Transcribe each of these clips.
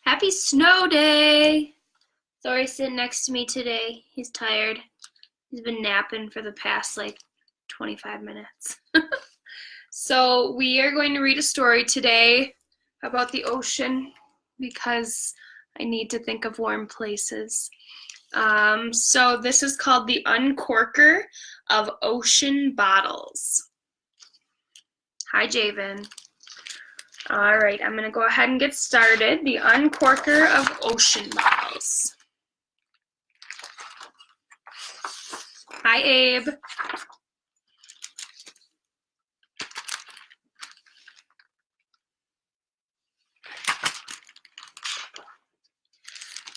Happy snow day! Thor's sitting next to me today. He's tired. He's been napping for the past 25 minutes. So we are going to read a story today about the ocean because I need to think of warm places. So this is called The Uncorker of Ocean Bottles. Hi, Javen. All right, I'm going to go ahead and get started. The Uncorker of Ocean Bottles. Hi, Abe.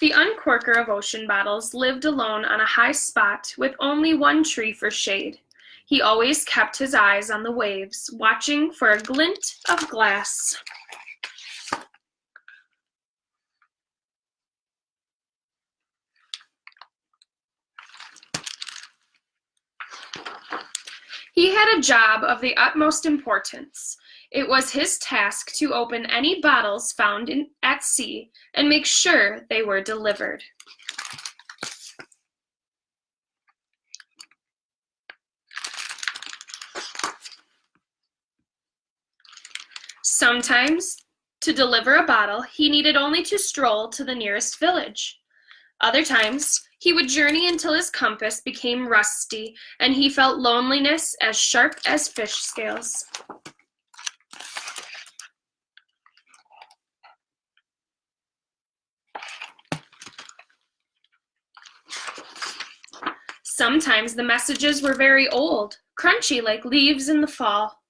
The Uncorker of Ocean Bottles lived alone on a high spot with only one tree for shade. He always kept his eyes on the waves, watching for a glint of glass. He had a job of the utmost importance. It was his task to open any bottles found at sea and make sure they were delivered. Sometimes, to deliver a bottle, he needed only to stroll to the nearest village. Other times, he would journey until his compass became rusty and he felt loneliness as sharp as fish scales. Sometimes the messages were very old, crunchy like leaves in the fall.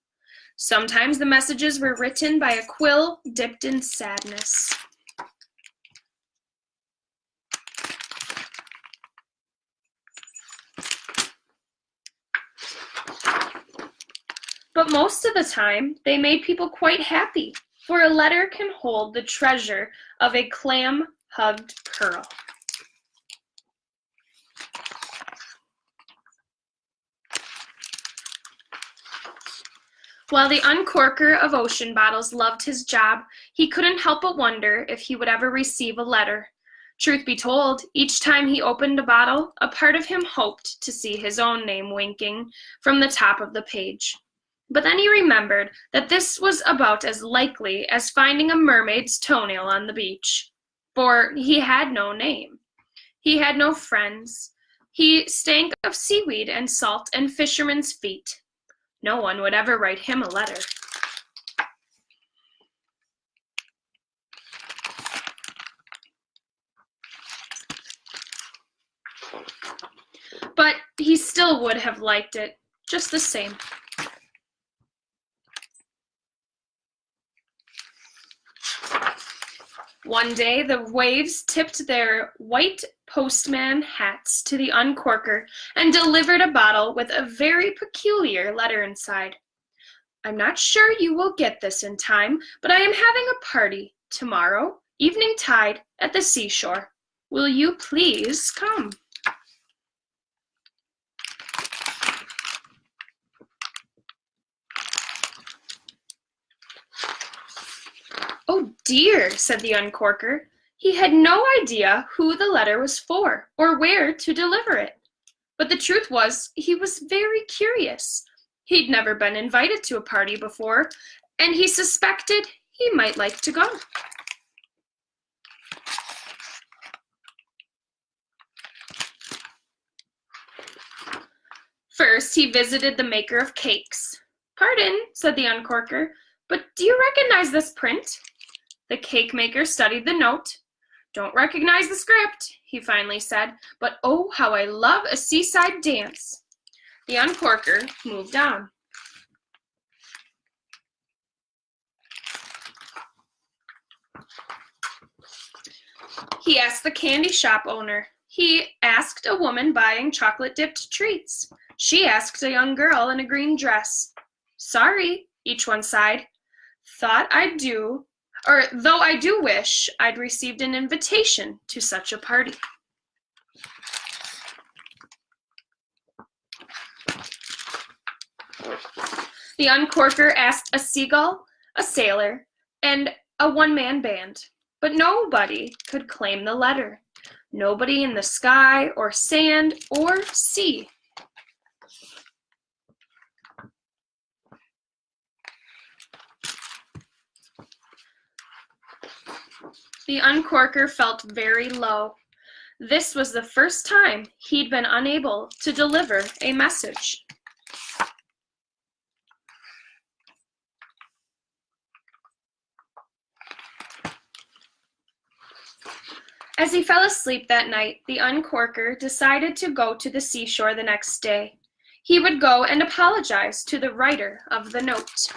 Sometimes the messages were written by a quill dipped in sadness. But most of the time, they made people quite happy, for a letter can hold the treasure of a clam-hugged pearl. While the Uncorker of Ocean Bottles loved his job, he couldn't help but wonder if he would ever receive a letter. Truth be told, each time he opened a bottle, a part of him hoped to see his own name winking from the top of the page. But then he remembered that this was about as likely as finding a mermaid's toenail on the beach, for he had no name. He had no friends. He stank of seaweed and salt and fishermen's feet. No one would ever write him a letter. But he still would have liked it, just the same. One day, the waves tipped their white postman hats to the Uncorker and delivered a bottle with a very peculiar letter inside. I'm not sure you will get this in time, but I am having a party tomorrow, evening tide, at the seashore. Will you please come? Oh dear, said the Uncorker. He had no idea who the letter was for or where to deliver it. But the truth was, he was very curious. He'd never been invited to a party before, and he suspected he might like to go. First, he visited the maker of cakes. Pardon, said the Uncorker, but do you recognize this print? The cake maker studied the note. Don't recognize the script, he finally said, but oh, how I love a seaside dance. The Uncorker moved on. He asked the candy shop owner. He asked a woman buying chocolate-dipped treats. She asked a young girl in a green dress. Sorry, each one sighed. Though I do wish I'd received an invitation to such a party. The Uncorker asked a seagull, a sailor, and a one-man band. but nobody could claim the letter. Nobody in the sky or sand or sea. The Uncorker felt very low. This was the first time he'd been unable to deliver a message. As he fell asleep that night, the Uncorker decided to go to the seashore the next day. He would go and apologize to the writer of the note.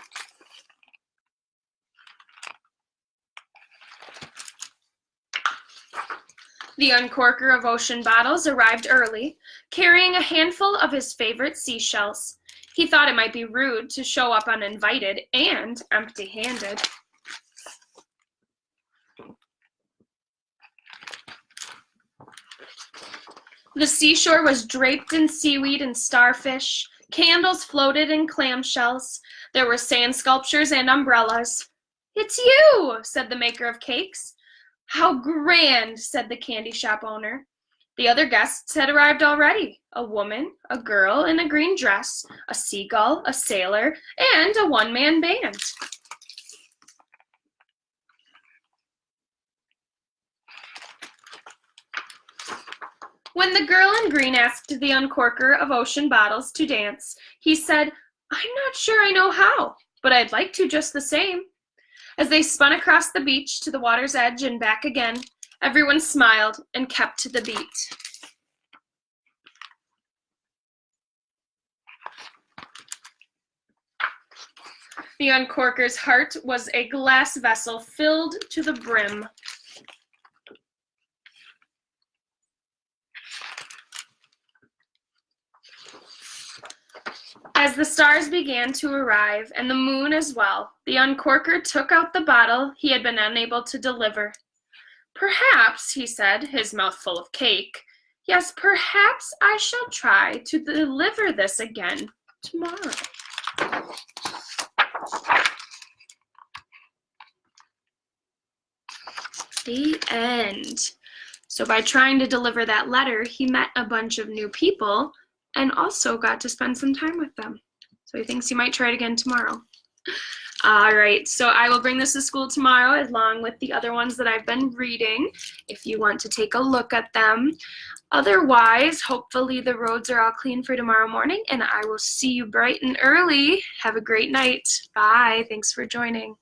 The Uncorker of Ocean Bottles arrived early, carrying a handful of his favorite seashells. He thought it might be rude to show up uninvited and empty-handed. The seashore was draped in seaweed and starfish. Candles floated in clamshells. There were sand sculptures and umbrellas. "It's you," said the maker of cakes. "How grand," said the candy shop owner. The other guests had arrived already. A woman, a girl in a green dress, a seagull, a sailor, and a one-man band. When the girl in green asked the Uncorker of Ocean Bottles to dance, he said, "I'm not sure I know how, but I'd like to just the same." As they spun across the beach to the water's edge and back again, everyone smiled and kept the beat. The Uncorker's heart was a glass vessel filled to the brim. As the stars began to arrive, and the moon as well, the Uncorker took out the bottle he had been unable to deliver. "Perhaps," he said, his mouth full of cake, "yes, perhaps I shall try to deliver this again tomorrow." The end. So by trying to deliver that letter, he met a bunch of new people and also got to spend some time with them. So he thinks he might try it again tomorrow. All right, so I will bring this to school tomorrow along with the other ones that I've been reading if you want to take a look at them. Otherwise, hopefully the roads are all clean for tomorrow morning, and I will see you bright and early. Have a great night. Bye. Thanks for joining.